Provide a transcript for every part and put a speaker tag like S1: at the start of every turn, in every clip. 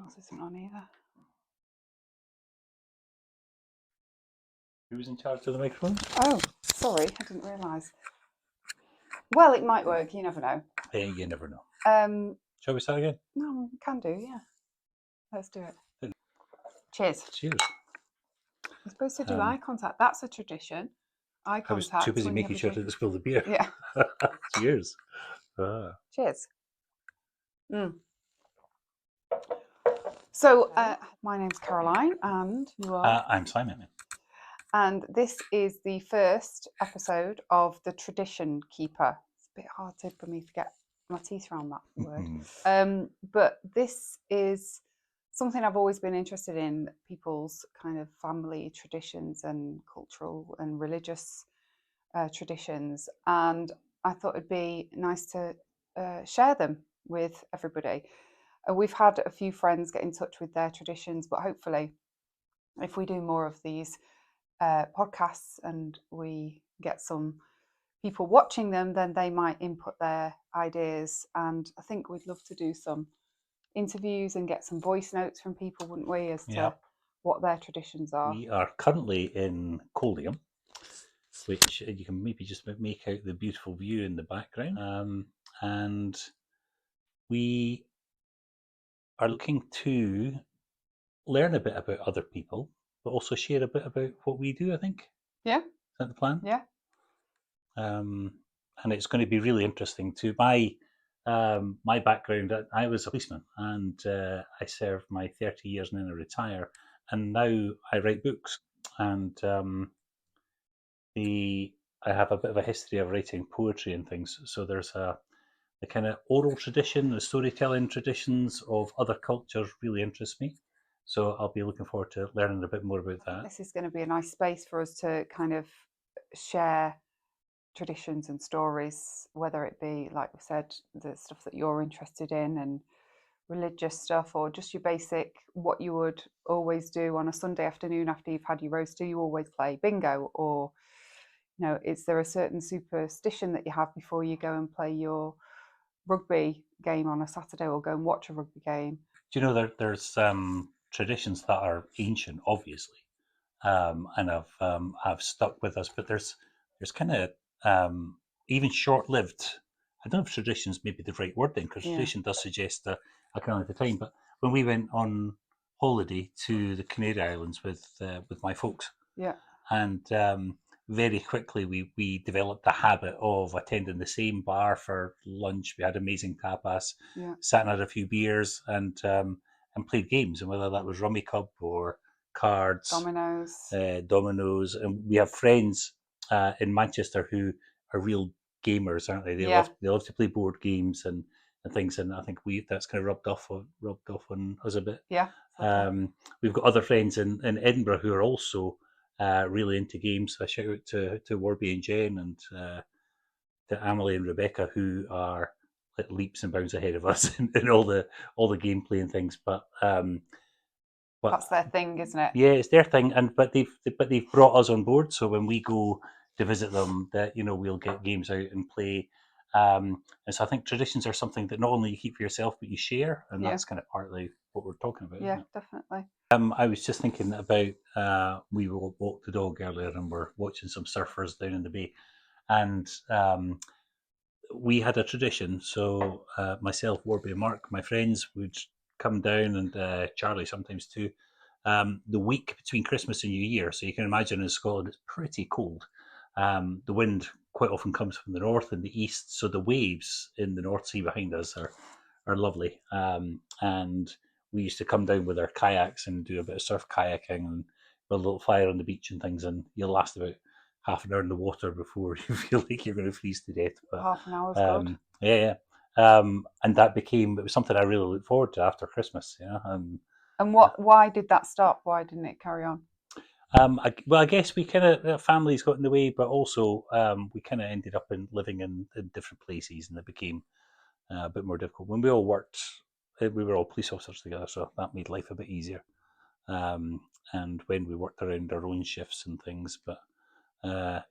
S1: else isn't on either.
S2: Who's in charge of the microphone?
S1: Oh, sorry, I didn't realise. Well, it might work. You never know.
S2: Yeah, you never know.
S1: Shall
S2: we start again?
S1: No, we can do. Yeah, let's do it. Cheers.
S2: Cheers.
S1: You're supposed to do eye contact. That's a tradition. Eye contact. I was
S2: too busy making sure to spill the beer.
S1: Yeah.
S2: Cheers.
S1: Cheers. So, my name's Caroline, and you are?
S2: I'm Simon.
S1: And this is the first episode of The Tradition Keeper. It's a bit hard for me to get my teeth around that word. But this is something I've always been interested in, people's kind of family traditions and cultural and religious traditions. And I thought it'd be nice to share them with everybody. We've had a few friends get in touch with their traditions, but hopefully if we do more of these podcasts and we get some people watching them, then they might input their ideas. And I think we'd love to do some interviews and get some voice notes from people, wouldn't we, as to what their traditions are.
S2: We are currently in Colium, which you can maybe just make out the beautiful view in the background. And we are looking to learn a bit about other people, but also share a bit about what we do, I think.
S1: Yeah.
S2: Is that the plan?
S1: Yeah.
S2: And it's going to be really interesting too. My background, I was a policeman, and I served my 30 years and then I retire, and now I write books, and I have a bit of a history of writing poetry and things. So there's the kind of oral tradition, the storytelling traditions of other cultures really interest me. So I'll be looking forward to learning a bit more about that.
S1: This is going to be a nice space for us to kind of share traditions and stories, whether it be, like we said, the stuff that you're interested in and religious stuff, or just your basic, what you would always do on a Sunday afternoon after you've had your roast. Do you always play bingo? Or, is there a certain superstition that you have before you go and play your rugby game on a Saturday, or go and watch a rugby game?
S2: Do you know there's traditions that are ancient, obviously, and have stuck with us, but there's kind of even short-lived. I don't know if tradition's maybe the right word then, because tradition does suggest a kind of the time. But when we went on holiday to the Canary Islands with my folks, and very quickly we developed a habit of attending the same bar for lunch. We had amazing tapas, sat and had a few beers, and played games, and whether that was Rummy Cub or cards, dominoes, and we have friends in Manchester who are real gamers, aren't they? They love to play board games and things, and I think that's kind of rubbed off on us a bit. We've got other friends in Edinburgh who are also really into games. I shout out to Warby and Jen and to Emily and Rebecca, who are like leaps and bounds ahead of us in all the gameplay and things. But
S1: that's their thing, isn't it?
S2: Yeah, it's their thing, but they've brought us on board. So when we go to visit them, that we'll get games out and play. And so I think traditions are something that not only you keep for yourself, but you share, and that's kind of partly what we're talking about.
S1: Yeah, definitely.
S2: I was just thinking about we walked the dog earlier, and we're watching some surfers down in the bay, and we had a tradition. So myself, Warby, and Mark, my friends, would come down, and Charlie sometimes too. The week between Christmas and New Year, so you can imagine in Scotland it's pretty cold. The wind quite often comes from the north and the east, so the waves in the North Sea behind us are lovely. And we used to come down with our kayaks and do a bit of surf kayaking and build a little fire on the beach and things, and you'll last about half an hour in the water before you feel like you're going to freeze to death. But
S1: half an hour's good.
S2: Yeah. And it was something I really look forward to after Christmas,
S1: And why did that stop? Why didn't it carry on?
S2: I guess we kind of families got in the way, but also we kind of ended up living in different places, and it became a bit more difficult. When we all worked, we were all police officers together, so that made life a bit easier. And when we worked around our own shifts and things, but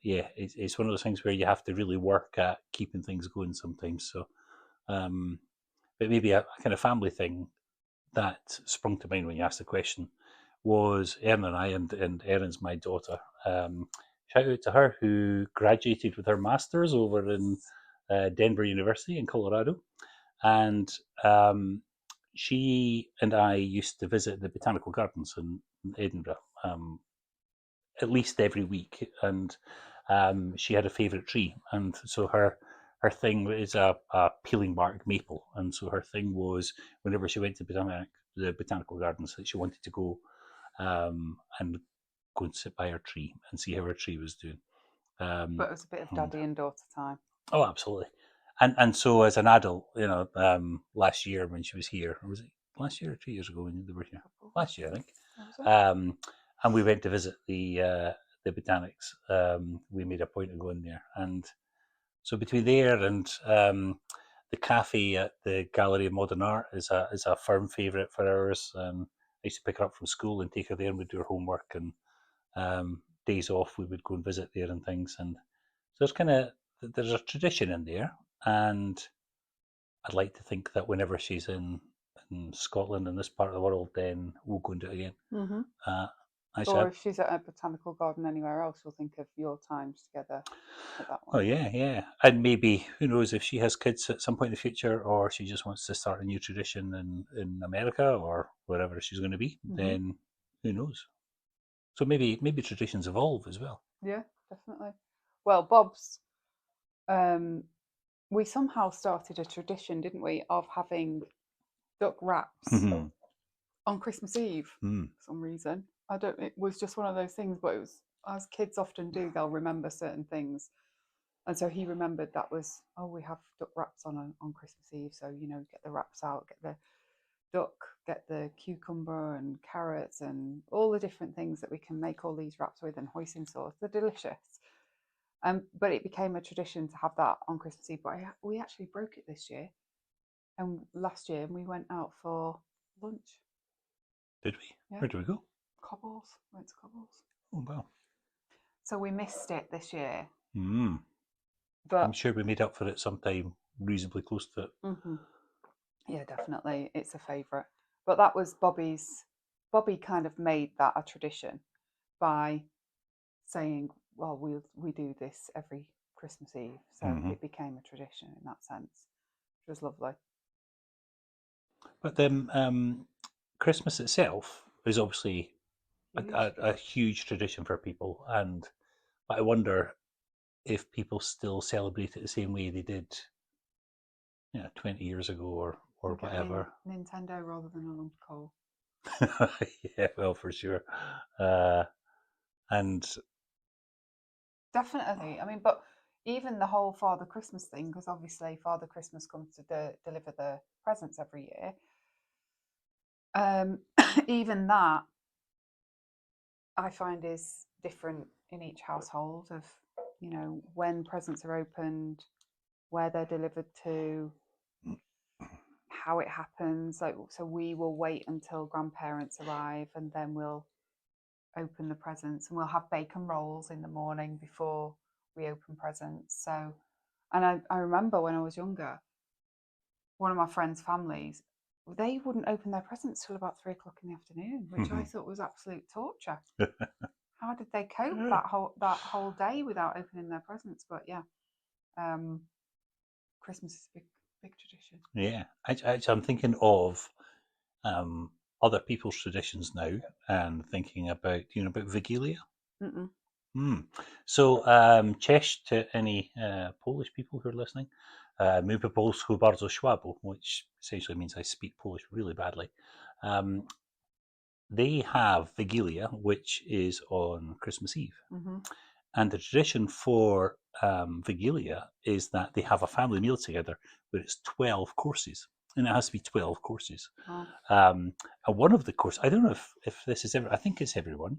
S2: it's one of those things where you have to really work at keeping things going sometimes. So, but maybe a kind of family thing that sprung to mind when you asked the question was Erin and I, and Erin's my daughter. Shout out to her, who graduated with her master's over in Denver University in Colorado. And she and I used to visit the botanical gardens in Edinburgh at least every week. And she had a favourite tree. And so her thing is a peeling bark maple. And so her thing was, whenever she went to the botanical gardens, that she wanted to go and go and sit by her tree and see how her tree was doing.
S1: But it was a bit of daddy and daughter time.
S2: Oh, absolutely. And so as an adult, last year when she was here, or was it last year or 2 years ago when they were here? Last year, I think. And we went to visit the botanics. We made a point of going there, and so between there and the cafe at the Gallery of Modern Art is a firm favourite for ours. I used to pick her up from school and take her there, and we'd do her homework, and days off we would go and visit there and things. And so there's a tradition in there, and I'd like to think that whenever she's in Scotland, in this part of the world, then we'll go and do it again.
S1: Mm-hmm.
S2: I
S1: Or
S2: said,
S1: if she's at a botanical garden anywhere else, we'll think of your times together at that
S2: oh
S1: one.
S2: yeah, and maybe, who knows, if she has kids at some point in the future, or she just wants to start a new tradition in America or wherever she's going to be, then who knows? So maybe traditions evolve as well.
S1: Yeah, definitely. Well, Bob's, we somehow started a tradition, didn't we, of having duck wraps on Christmas Eve for some reason. It was just one of those things, but it was, as kids often do, they'll remember certain things. And so he remembered that was, we have duck wraps on Christmas Eve. So, get the wraps out, get the duck, get the cucumber and carrots and all the different things that we can make all these wraps with, and hoisin sauce. They're delicious. But it became a tradition to have that on Christmas Eve. But we actually broke it this year, and last year, and we went out for lunch.
S2: Did we?
S1: Yeah.
S2: Where did we go?
S1: Cobbles. Went to Cobbles.
S2: Oh wow!
S1: So we missed it this year.
S2: But I'm sure we made up for it sometime reasonably close to it.
S1: Mm-hmm. Yeah, definitely, it's a favourite. But that was Bobby's. Bobby kind of made that a tradition by saying, "Well, we do this every Christmas Eve," so it became a tradition in that sense, which was lovely.
S2: But then Christmas itself is obviously a huge tradition for people, and I wonder if people still celebrate it the same way they did 20 years ago or whatever.
S1: Nintendo rather than a lump of coal.
S2: Yeah, well, for sure. And
S1: definitely, I mean, but even the whole Father Christmas thing, because obviously Father Christmas comes to deliver the presents every year. Even that I find is different in each household, of when presents are opened, where they're delivered to, how it happens. So we will wait until grandparents arrive, and then we'll open the presents, and we'll have bacon rolls in the morning before we open presents. So, and I remember when I was younger, one of my friends' families, they wouldn't open their presents till about 3 o'clock in the afternoon, which I thought was absolute torture. How did they cope that whole day without opening their presents? But yeah, Christmas is a big tradition.
S2: Yeah, I'm thinking of other people's traditions now, and thinking about about Vigilia. So, cześć to any Polish people who are listening. My po polsku bardzo słabo, which essentially means I speak Polish really badly. They have Vigilia, which is on Christmas Eve. And the tradition for Vigilia is that they have a family meal together where it's 12 courses. And it has to be 12 courses.
S1: Oh.
S2: And one of the courses, I don't know if this is I think it's everyone.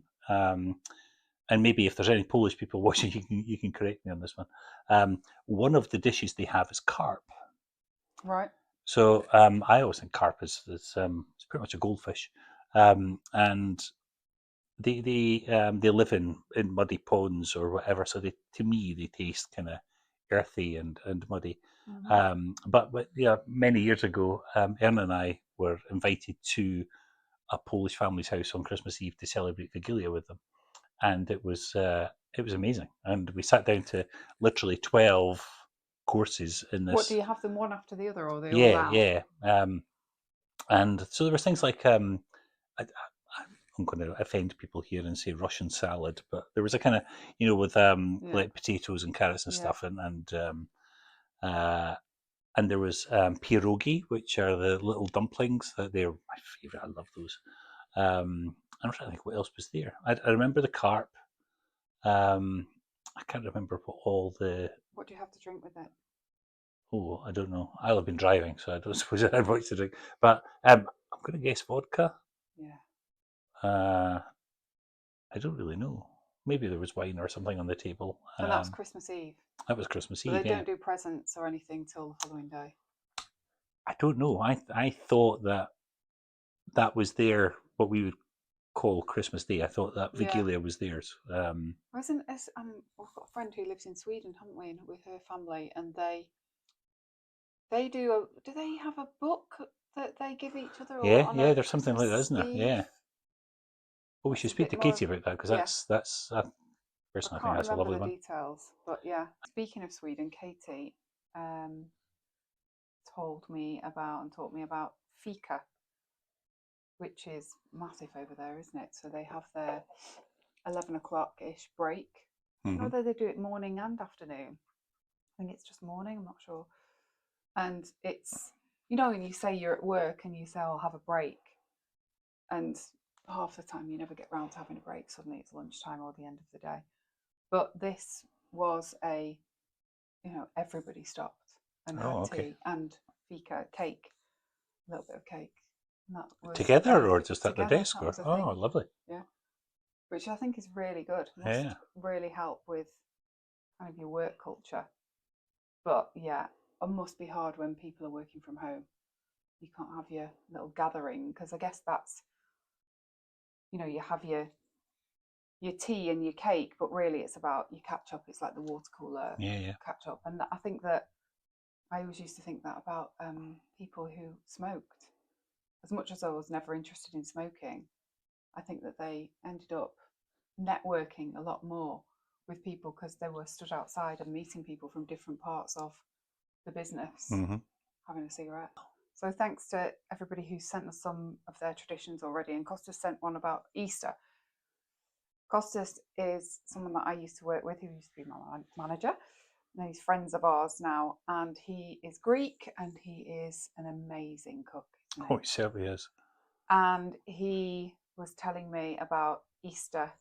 S2: And maybe if there's any Polish people watching, you can correct me on this one. One of the dishes they have is carp.
S1: Right.
S2: So I always think carp is it's pretty much a goldfish, and they live in muddy ponds or whatever. So to me they taste kind of earthy and muddy. But many years ago, Erin and I were invited to a Polish family's house on Christmas Eve to celebrate Vigilia with them, and it was amazing. And we sat down to literally 12 courses in
S1: What, do
S2: this.
S1: you have them one after the other, or are they all
S2: Yeah,
S1: out?
S2: yeah. And so there was things like I'm going to offend people here and say Russian salad, but there was a kind of, with like potatoes and carrots and stuff, and there was pierogi, which are the little dumplings. That they're my favorite. I love those. I'm trying to think what else was there. I remember the carp. I can't remember what all the.
S1: What do you have to drink with it?
S2: Oh, I don't know. I'll have been driving, so I don't suppose I had much to drink. But I'm going to guess vodka.
S1: Yeah.
S2: I don't really know. Maybe there was wine or something on the table.
S1: And that was Christmas Eve.
S2: That was Christmas
S1: But
S2: Eve.
S1: they
S2: Yeah.
S1: don't do presents or anything till the following day.
S2: I don't know. I thought that was their what we would call Christmas Day. I thought that Vigilia was theirs.
S1: We've got a friend who lives in Sweden, haven't we, and with her family, and they do. Do they have a book that they give each other? Or
S2: Yeah,
S1: on
S2: yeah.
S1: a
S2: There's something like that,
S1: Christmas
S2: isn't there?
S1: Eve?
S2: Yeah. Well, we should speak to Katie about that because that's personally, I
S1: I
S2: think
S1: can't
S2: that's a
S1: remember
S2: lovely
S1: the
S2: one.
S1: details, but yeah. Speaking of Sweden, Katie told me about and taught me about fika, which is massive over there, isn't it? So they have their 11 o'clock ish break. I don't know whether they do it morning and afternoon. I think it's just morning, I'm not sure. And it's, when you say you're at work and you say, I'll have a break, and half the time you never get round to having a break, suddenly it's lunchtime or the end of the day. But this was everybody stopped and had tea and fika, cake, a little bit of cake. And that was
S2: together or just at their
S1: together.
S2: desk?
S1: That was a
S2: Oh,
S1: thing.
S2: lovely.
S1: Yeah. Which I think is really good. Must really help with kind of your work culture. But yeah, it must be hard when people are working from home. You can't have your little gathering, because I guess that's, you have your tea and your cake, but really it's about your catch up. It's like the water cooler catch up. And I think that I always used to think that about people who smoked. As much as I was never interested in smoking, I think that they ended up networking a lot more with people because they were stood outside and meeting people from different parts of the business, having a cigarette. So thanks to everybody who sent us some of their traditions already. And Costas sent one about Easter. Costas is someone that I used to work with, who used to be my manager. And he's friends of ours now, and he is Greek and he is an amazing cook.
S2: Oh, he certainly is.
S1: And he was telling me about Easter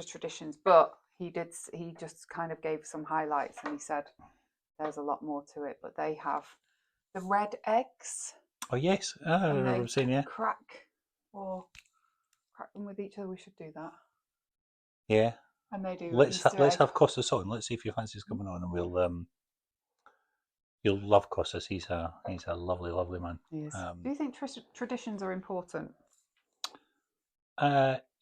S1: traditions, but he just kind of gave some highlights, and he said there's a lot more to it. But they have the red eggs.
S2: Oh yes, I remember saying
S1: crack them with each other. We should do that.
S2: Yeah.
S1: And they do.
S2: Let's have Costas on. Let's see if he fancies coming on, and we'll you'll love Costas. He's a lovely, lovely man.
S1: He is. Do you think traditions are important?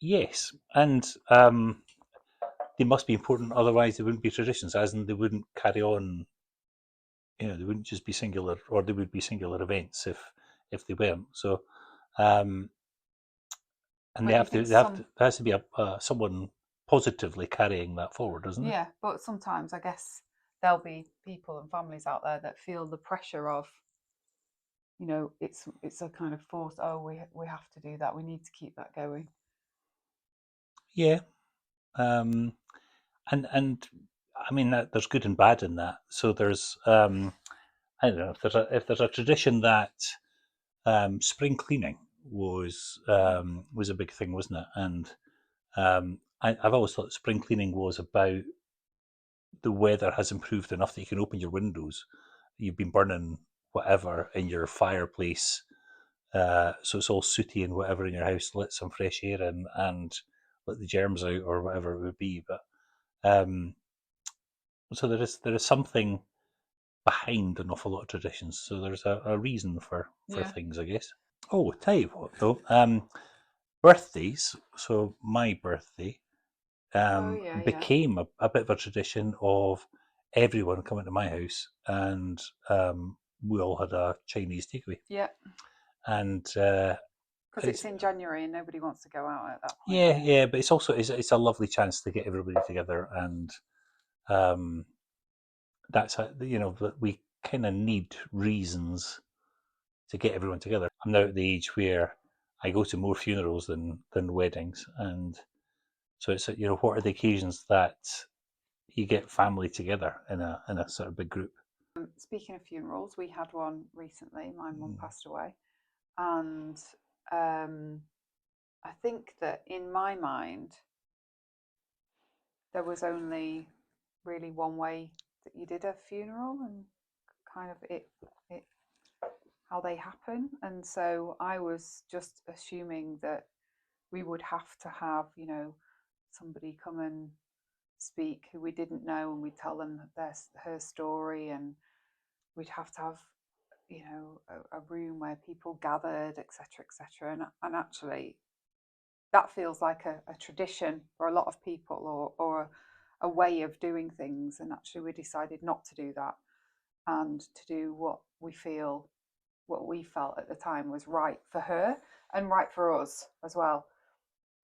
S2: Yes, and they must be important. Otherwise, they wouldn't be traditions, as in they wouldn't carry on. They wouldn't just be singular, or they would be singular events if they weren't. So, and there has to be someone positively carrying that forward, doesn't it?
S1: Yeah, but sometimes I guess there'll be people and families out there that feel the pressure of, it's a kind of force. Oh, we have to do that. We need to keep that going.
S2: Yeah, and I mean there's good and bad in that. So there's I don't know if there's a tradition that spring cleaning was a big thing, wasn't it? And I've always thought spring cleaning was about the weather has improved enough that you can open your windows. You've been burning whatever in your fireplace, so it's all sooty and whatever in your house. Let some fresh air in and let the germs out or whatever it would be. But so there is something behind an awful lot of traditions. So there's a reason for things, I guess. Oh, tell you what though, birthdays. So my birthday became a bit of a tradition of everyone coming to my house and we all had a Chinese takeaway,
S1: Yeah,
S2: and
S1: because it's in January and nobody wants to go out at that point.
S2: yeah, but it's also it's a lovely chance to get everybody together, and um, that's that we kind of need reasons to get everyone together. I'm now at the age where I go to more funerals than weddings, and so it's what are the occasions that you get family together in a sort of big group.
S1: Speaking of funerals, we had one recently. My mum passed away, and I think that in my mind, there was only really one way that you did a funeral, and kind of it how they happen. And so I was just assuming that we would have to have, somebody come and speak who we didn't know, and we'd tell them her story, and we'd have to have, a room where people gathered, etc., etc. And actually, that feels like a tradition for a lot of people, or a way of doing things. And actually, we decided not to do that, and to do what we felt at the time was right for her and right for us as well.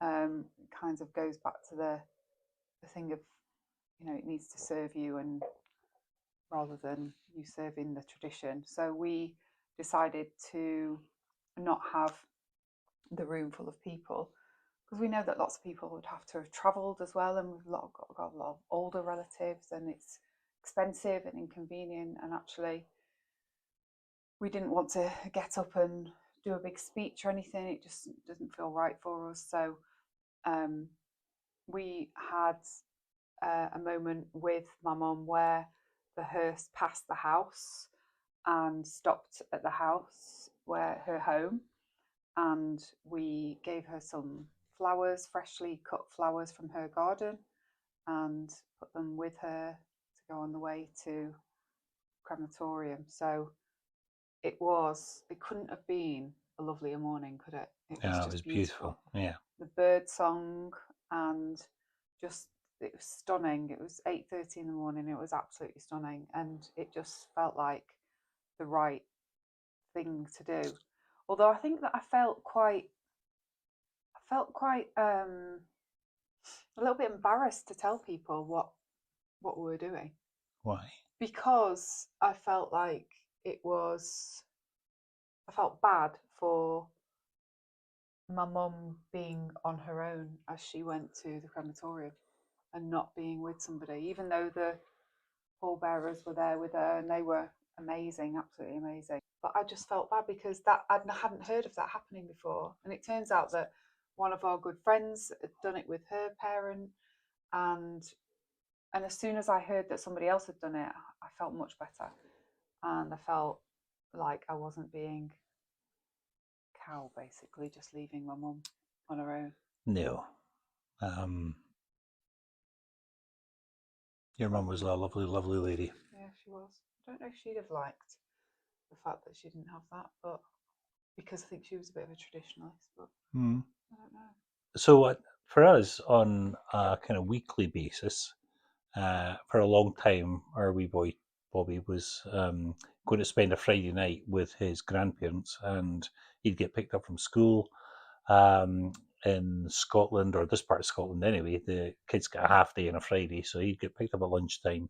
S1: It kind of goes back to the thing of, it needs to serve you, and rather than you serving the tradition. So we decided to not have the room full of people, because we know that lots of people would have to have travelled as well, and we've got a lot of older relatives, and it's expensive and inconvenient. And actually, we didn't want to get up and do a big speech or anything. It just doesn't feel right for us. So we had a moment with my mum where the hearse passed the house and stopped at the house, where her home, and we gave her some flowers, freshly cut flowers from her garden, and put them with her to go on the way to crematorium. So it couldn't have been a lovelier morning, could it? It was
S2: Yeah, it was
S1: just beautiful.
S2: beautiful. Yeah.
S1: The bird song, and just, it was stunning. It was 8:30 in the morning. It was absolutely stunning, and it just felt like the right thing to do. Although I think that I felt quite a little bit embarrassed to tell people what we were doing,
S2: Why?
S1: because I felt like I felt bad for my mum being on her own as she went to the crematorium, and not being with somebody, even though the pallbearers were there with her, and they were amazing, absolutely amazing. But I just felt bad because I hadn't heard of that happening before, and it turns out that one of our good friends had done it with her parent, and as soon as I heard that somebody else had done it, I felt much better, and I felt like I wasn't being cow, basically, just leaving my mum on her own.
S2: No. Your mum was a lovely, lovely lady.
S1: Yeah, she was. I don't know if she'd have liked the fact that she didn't have that, but because I think she was a bit of a traditionalist, but I don't know.
S2: So for us, on a kind of weekly basis, for a long time, our wee boy Bobby was going to spend a Friday night with his grandparents, and he'd get picked up from school in Scotland, or this part of Scotland anyway. The kids get a half day on a Friday, so he'd get picked up at lunchtime.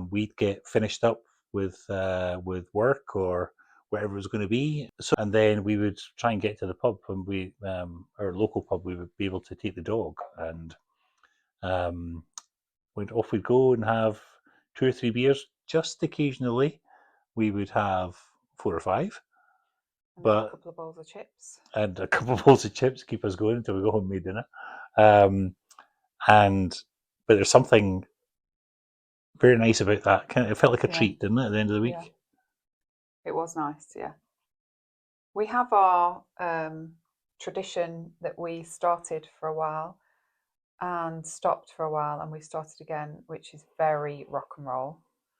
S2: We'd get finished up with work or whatever it was going to be. So, and then we would try and get to the pub, and our local pub, we would be able to take the dog, and um, off we'd go and have 2 or 3 beers. Just occasionally, we would have 4 or 5,
S1: And a
S2: but
S1: couple of bowls of chips.
S2: and a couple of bowls of chips keep us going until we go home and make dinner. Um, and but there's something very nice about that. It felt like a
S1: Yeah,
S2: treat, didn't it? At the end of the
S1: yeah.
S2: week.
S1: It was nice, yeah. We have our tradition that we started for a while and stopped for a while, and we started again, which is very rock and roll,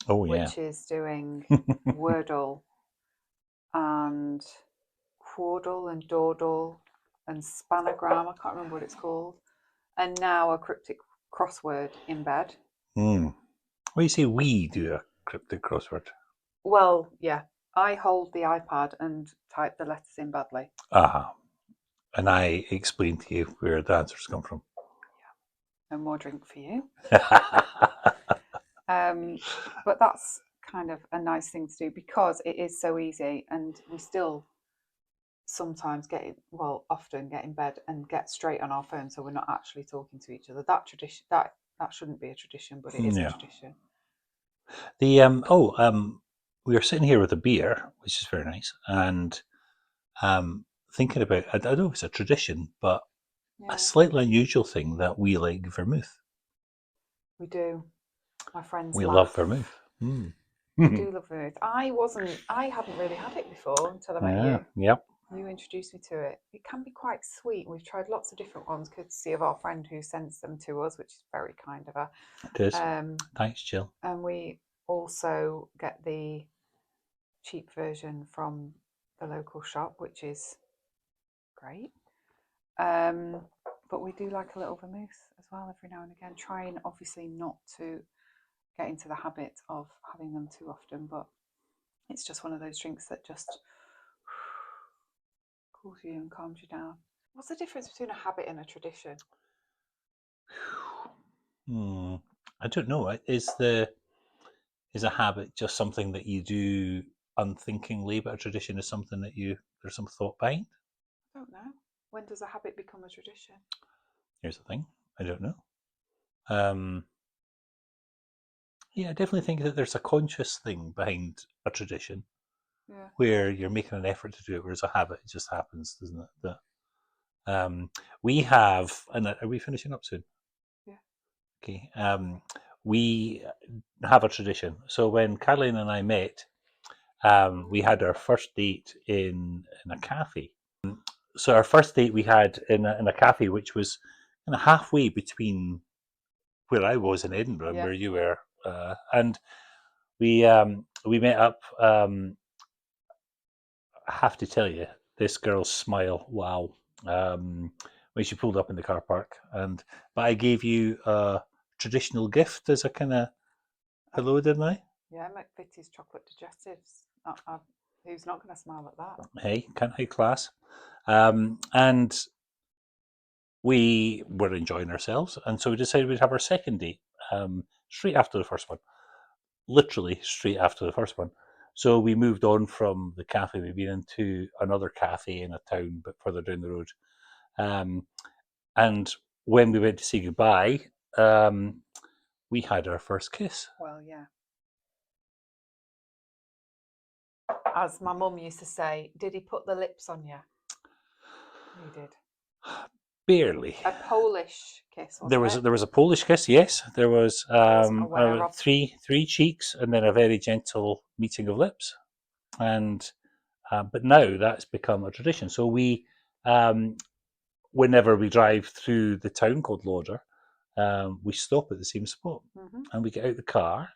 S2: Oh yeah.
S1: which is doing Wordle and Quordle and Dawdle and Spanagram. I can't remember what it's called. And now a cryptic crossword in bed.
S2: Mm. Well, you say we do a cryptic crossword.
S1: Well, yeah, I hold the iPad and type the letters in badly.
S2: Ah, and I explained to you where the answers come from.
S1: No more drink for you. But that's kind of a nice thing to do because it is so easy, and we still sometimes often get in bed and get straight on our phone, so we're not actually talking to each other. That tradition, that shouldn't be a tradition, but it is a
S2: Yeah.
S1: tradition.
S2: The we were sitting here with a beer, which is very nice, and thinking about, I don't know if it's a tradition, but a
S1: Yeah,
S2: slightly unusual thing that we like vermouth.
S1: we do. My friends
S2: We love
S1: laugh.
S2: vermouth. Mm.
S1: We do love vermouth. I hadn't really had it before until I met
S2: Yeah,
S1: you.
S2: yep,
S1: You introduced me to it. It can be quite sweet. We've tried lots of different ones, courtesy of our friend who sends them to us, which is very kind of her.
S2: it is.
S1: Um,
S2: Thanks, Jill.
S1: and we also get the cheap version from the local shop, which is great. Um, but we do like a little vermouth as well every now and again, trying obviously not to get into the habit of having them too often, but it's just one of those drinks that just cools you and calms you down. What's the difference between a habit and a tradition?
S2: Hmm. I don't know. Is a habit just something that you do unthinkingly, but a tradition is something that there's some thought behind?
S1: I don't know. When does a habit become a tradition?
S2: Here's the thing. I don't know. Um, yeah, I definitely think that there's a conscious thing behind a tradition
S1: Yeah.
S2: where you're making an effort to do it, whereas a habit it just happens, doesn't it? That we have, and are we finishing up soon?
S1: Yeah.
S2: Okay. We have a tradition. So when Caroline and I met, we had our first date in a cafe. So our first date we had in a cafe, which was kind of halfway between where I was in Edinburgh and
S1: Yeah.
S2: where you were, and we met up. I have to tell you, this girl's smile, wow! When she pulled up in the car park, and but I gave you a traditional gift as a kind of
S1: Um,
S2: hello, didn't I?
S1: yeah, McVitie's chocolate digestives. Who's not going to smile at that?
S2: Hey, can't high class. And we were enjoying ourselves, and so we decided we'd have our second date straight after the first one, literally straight after the first one. So we moved on from the cafe. We've been into another cafe in a town, but further down the road. Um, and when we went to say goodbye, um, we had our first kiss.
S1: Well, yeah. As my mum used to say, did he put the lips on you? He did.
S2: Barely.
S1: A Polish kiss,
S2: There
S1: wasn't
S2: was
S1: it?
S2: there was a Polish kiss, yes. There was
S1: I wasn't aware of.
S2: three cheeks, and then a very gentle meeting of lips. And but now that's become a tradition. So um, whenever we drive through the town called Lauder, we stop at the same spot,
S1: Mm-hmm.
S2: and we get out the car,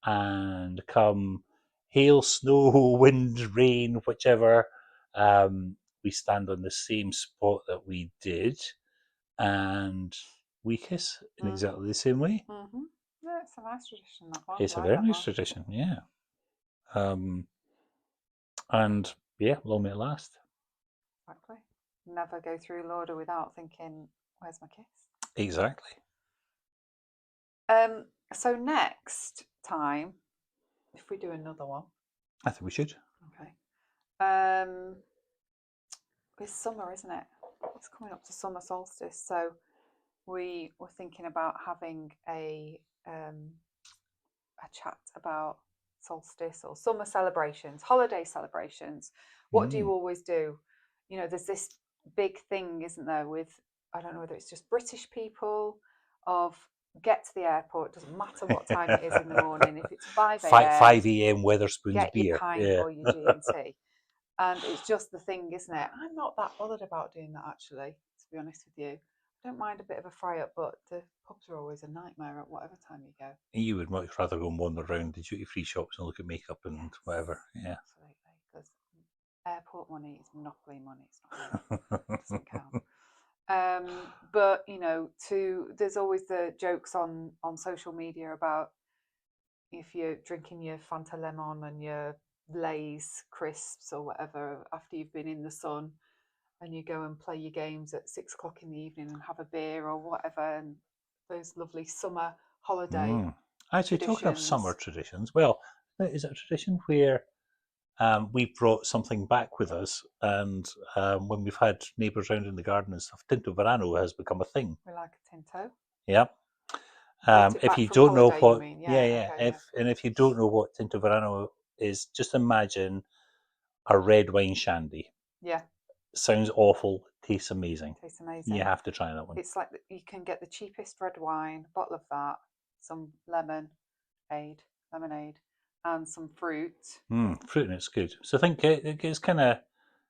S2: and come hail, snow, wind, rain, whichever, we stand on the same spot that we did, and we kiss in
S1: Mm-hmm.
S2: exactly the same way.
S1: Mm-hmm. Yeah, it's a nice tradition, that one.
S2: It's a
S1: Like
S2: very
S1: that
S2: nice
S1: one.
S2: tradition, yeah. Um, and yeah, long may it last.
S1: Exactly. Never go through Lauder without thinking, where's my kiss?
S2: Exactly.
S1: So next time, if we do another one,
S2: I think we should.
S1: okay. It's summer, isn't it? It's coming up to summer solstice, so we were thinking about having a chat about solstice or summer celebrations, holiday celebrations. What do you
S2: Mm.
S1: always do? You know, there's this big thing, isn't there, with, I don't know whether it's just British people, of get to the airport, doesn't matter what time it is in the morning, if it's 5 a.m.,
S2: 5 a.m. Weatherspoons
S1: get your
S2: beer.
S1: pint
S2: Yeah.
S1: or your G&T. And it's just the thing, isn't it? I'm not that bothered about doing that, actually, to be honest with you. I don't mind a bit of a fry up, but the pubs are always a nightmare at whatever time you go.
S2: You would much rather go and wander around the duty free shops and look at makeup and
S1: Yes,
S2: whatever. Yeah.
S1: absolutely. Because airport money is monopoly money. It's not mine. It doesn't count. But you know, there's always the jokes on social media about if you're drinking your Fanta Lemon and your Lay's crisps or whatever after you've been in the sun, and you go and play your games at 6 o'clock in the evening and have a beer or whatever, and those lovely summer holiday
S2: Actually, talking of summer
S1: traditions.
S2: traditions, well, is it a tradition where we brought something back with us, and when we've had neighbours round in the garden and stuff, Tinto Verano has become a thing.
S1: We like a Tinto.
S2: Yeah.
S1: Brought it
S2: If
S1: back
S2: you
S1: from
S2: don't know
S1: holiday, you
S2: what,
S1: mean?
S2: yeah,
S1: Yeah,
S2: yeah.
S1: okay,
S2: If you don't know what Tinto Verano is, just imagine a red wine shandy.
S1: yeah.
S2: Sounds awful, tastes amazing.
S1: Tastes amazing.
S2: You have to try that one.
S1: It's like you can get the cheapest red wine, a bottle of that, some lemonade, and some fruit.
S2: Fruit and it's good. So I think it's kind of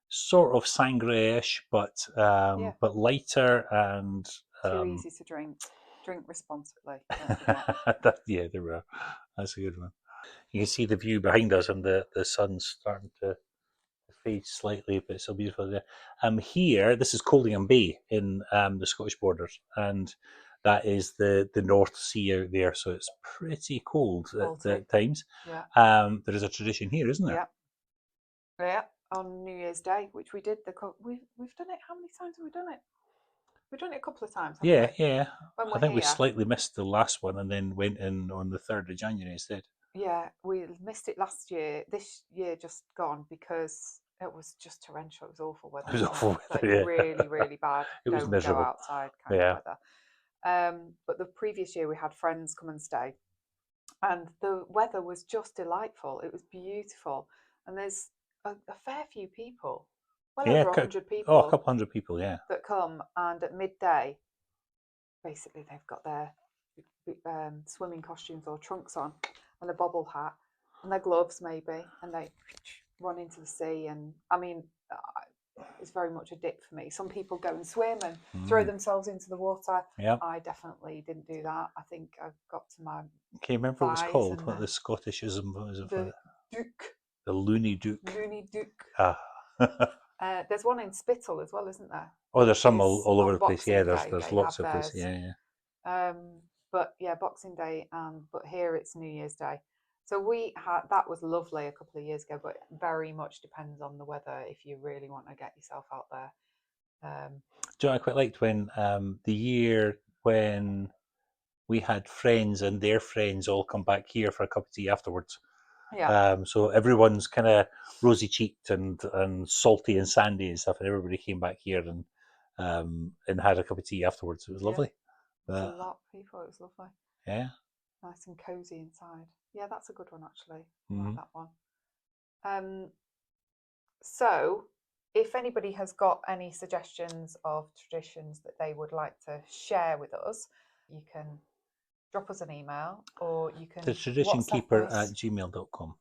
S2: sort of sangria-ish, but
S1: Yeah.
S2: lighter and
S1: Too easy to drink. Drink responsibly. Don't forget.
S2: yeah, there we are. That's a good one. You can see the view behind us, and the sun's starting to fade slightly, but it's still beautiful there. Here, this is Coldingham Bay in the Scottish borders, and that is the North Sea out there, so it's pretty cold at times.
S1: Yeah.
S2: There is a tradition here, isn't there?
S1: Yeah. Yeah. On New Year's Day, which we did we've done it. How many times have we done it? We've done it a couple of times, haven't we?
S2: Yeah.
S1: When we're
S2: I think we
S1: here.
S2: slightly missed the last one and then went in on the 3rd of January instead.
S1: Yeah, we missed it last year. This year just gone because it was just torrential. It was awful weather.
S2: It was awful weather,
S1: like
S2: yeah.
S1: really, really bad.
S2: It was
S1: Don't
S2: miserable.
S1: go outside kind
S2: Yeah.
S1: of weather. But the previous year we had friends come and stay, and the weather was just delightful. It was beautiful, and there's a fair few people, well
S2: Yeah,
S1: over 100
S2: a
S1: people
S2: couple hundred people, yeah.
S1: that come, and at midday, basically they've got their swimming costumes or trunks on and a bobble hat and their gloves maybe, and they run into the sea. And I mean, it's very much a dip for me. Some people go and swim and throw themselves into the water.
S2: Yeah.
S1: I definitely didn't do that. I think I got to my
S2: Can you remember what it's called? What the Scottishism was it for?
S1: The Duke.
S2: The Looney Duke.
S1: Looney Duke.
S2: Ah.
S1: There's one in Spittle as well, isn't there?
S2: Oh, there's some all over the place. Yeah,
S1: Day,
S2: there's lots of places. Yeah.
S1: But yeah, Boxing Day, but here it's New Year's Day. So we had that was lovely a couple of years ago, but very much depends on the weather if you really want to get yourself out there.
S2: Do you know, I quite liked when the year when we had friends and their friends all come back here for a cup of tea afterwards.
S1: Yeah.
S2: So everyone's kind of rosy cheeked and salty and sandy and stuff, and everybody came back here and had a cup of tea afterwards. It was lovely.
S1: There's a lot of people. It was lovely.
S2: Yeah.
S1: Nice and cozy inside. Yeah, that's a good one actually. I like that one. So if anybody has got any suggestions of traditions that they would like to share with us, you can drop us an email, or you can
S2: The traditionkeeper@gmail.com.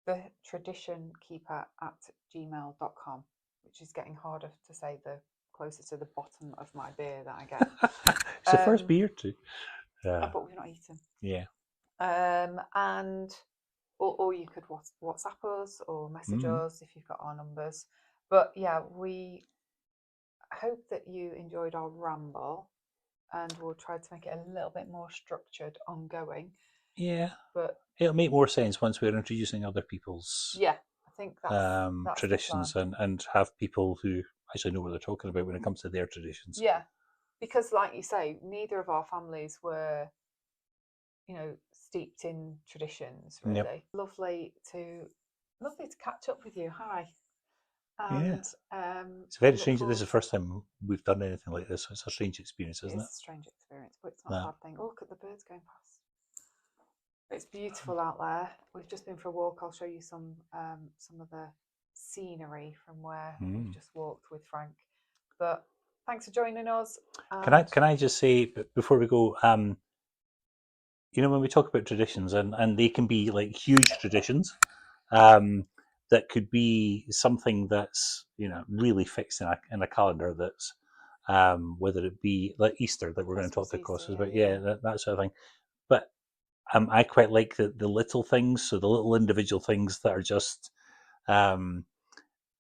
S1: The traditionkeeper@gmail.com, which is getting harder to say the closer to the bottom of my beer that I get.
S2: It's the first beer too.
S1: But we've not eaten.
S2: Yeah.
S1: And or you could WhatsApp us or message us if you've got our numbers. But yeah, we hope that you enjoyed our ramble, and we'll try to make it a little bit more structured, ongoing.
S2: Yeah,
S1: but
S2: it'll make more sense once we're introducing other people's
S1: I think that's
S2: traditions and have people who actually know what they're talking about when it comes to their traditions.
S1: Yeah, because like you say, neither of our families were, steeped in traditions really. Yep. Lovely to catch up with you. Hi. And
S2: it's very strange that this is the first time we've done anything like this. It's a strange experience, isn't it?
S1: It's a strange experience, but it's not a bad thing. Oh, look at the birds going past. It's beautiful out there. We've just been for a walk. I'll show you some of the scenery from where we've just walked with Frank. But thanks for joining us.
S2: Can I just say before we go, when we talk about traditions, and they can be like huge traditions, that could be something that's really fixed in a calendar. That's whether it be like Easter that we're going to talk to courses about, that sort of thing. But I quite like the little things, so the little individual things that are just that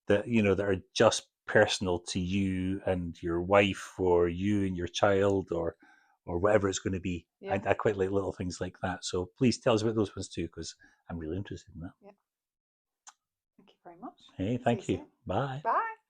S2: are just personal to you and your wife, or you and your child, or or whatever it's going to be.
S1: Yeah.
S2: I quite like little things like that. So please tell us about those ones too, because I'm really interested in that.
S1: Yeah. Thank you very much.
S2: Hey,
S1: See
S2: thank
S1: you
S2: you.
S1: soon.
S2: Bye.
S1: Bye.